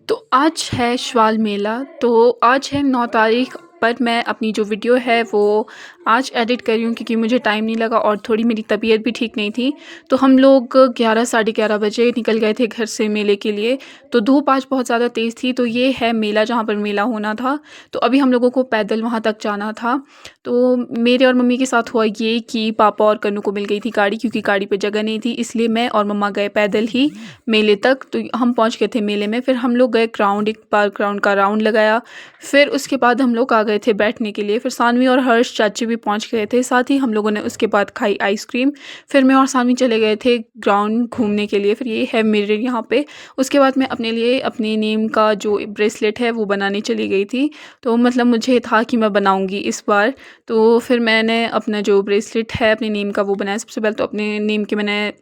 तो आज है श्वाल मेला, तो आज है 9 तारीख पर मैं अपनी जो वीडियो है वो आज एडिट कर रही हूँ क्योंकि मुझे टाइम नहीं लगा और थोड़ी मेरी तबीयत भी ठीक नहीं थी। तो हम लोग 11 साढ़े 11 बजे निकल गए थे घर से मेले के लिए। तो धूप आज बहुत ज़्यादा तेज़ थी। तो ये है मेला जहाँ पर मेला होना था। तो अभी हम लोगों को पैदल वहाँ तक जाना था। तो मेरे और मम्मी के साथ हुआ ये कि पापा और कन्नू को मिल गई थी गाड़ी, क्योंकि गाड़ी पे जगह नहीं थी, इसलिए मैं और मम्मा गए पैदल ही मेले तक। तो हम पहुँच गए थे मेले में। फिर हम लोग गए ग्राउंड, एक पार्क ग्राउंड का राउंड लगाया। फिर उसके बाद हम लोग आ गए थे बैठने के लिए। फिर सानवी और हर्ष चाची भी पहुँच गए थे, साथ ही हम लोगों ने उसके बाद खाई आइसक्रीम। फिर मैं और सानवी चले गए थे ग्राउंड घूमने के लिए। फिर ये है मेरे यहाँ पे। उसके बाद मैं अपने लिए अपने नेम का जो ब्रेसलेट है वो बनाने चली गई थी। तो मतलब मुझे था कि मैं बनाऊँगी इस बार। तो फिर मैंने अपना जो ब्रेसलेट है अपने नेम का वो बनाया। सबसे पहले तो अपने नेम के मैंने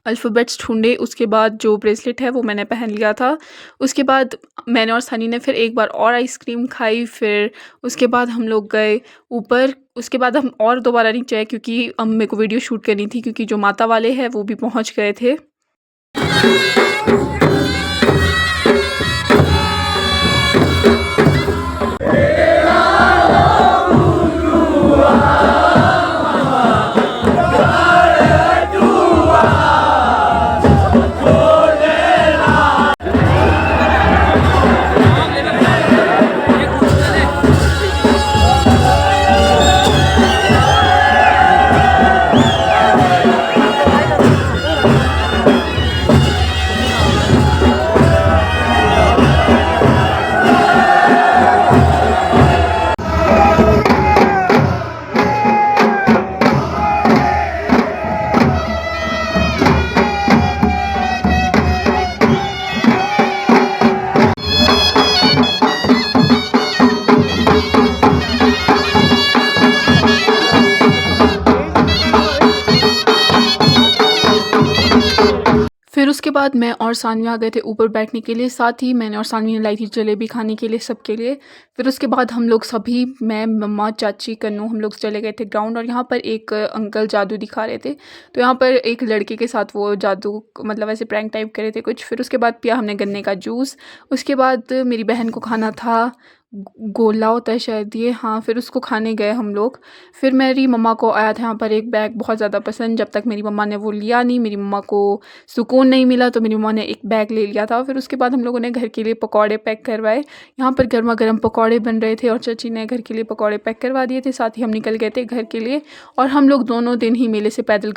अल्फ़ाबेट्स ढूँढे, उसके बाद जो ब्रेसलेट है वो मैंने पहन लिया था। उसके बाद मैंने और सनी ने फिर एक बार और आइसक्रीम खाई। फिर उसके बाद हम लोग गए ऊपर। उसके बाद हम और दोबारा नीचे आए क्योंकि मेरे को वीडियो शूट करनी थी, क्योंकि जो माता वाले हैं वो भी पहुँच गए थे। फिर उसके बाद मैं और सानवी आ गए थे ऊपर बैठने के लिए। साथ ही मैंने और सानवी ने लाई थी जलेबी खाने के लिए सबके लिए। फिर उसके बाद हम लोग सभी, मैं, मम्मा, चाची, कन्नू, हम लोग चले गए थे ग्राउंड। और यहाँ पर एक अंकल जादू दिखा रहे थे। तो यहाँ पर एक लड़के के साथ वो जादू मतलब ऐसे प्रैंक टाइप करे थे कुछ। फिर उसके बाद पिया हमने गन्ने का जूस। उसके बाद मेरी बहन को खाना था गोला होता है शायद ये, हाँ। फिर उसको खाने गए हम लोग। फिर मेरी मम्मा को आया था यहाँ पर एक बैग बहुत ज़्यादा पसंद। जब तक मेरी मम्मा ने वो लिया नहीं, मेरी मम्मा को सुकून नहीं मिला, तो मेरी मम्मा ने एक बैग ले लिया था। फिर उसके बाद हम लोगों ने घर के लिए पकौड़े पैक करवाए। यहाँ पर गर्मा गर्म पकौड़े बन रहे थे और चाची ने घर के लिए पकौड़े पैक करवा दिए थे। साथ ही हम निकल गए थे घर के लिए। और हम लोग दोनों दिन ही मेले से पैदल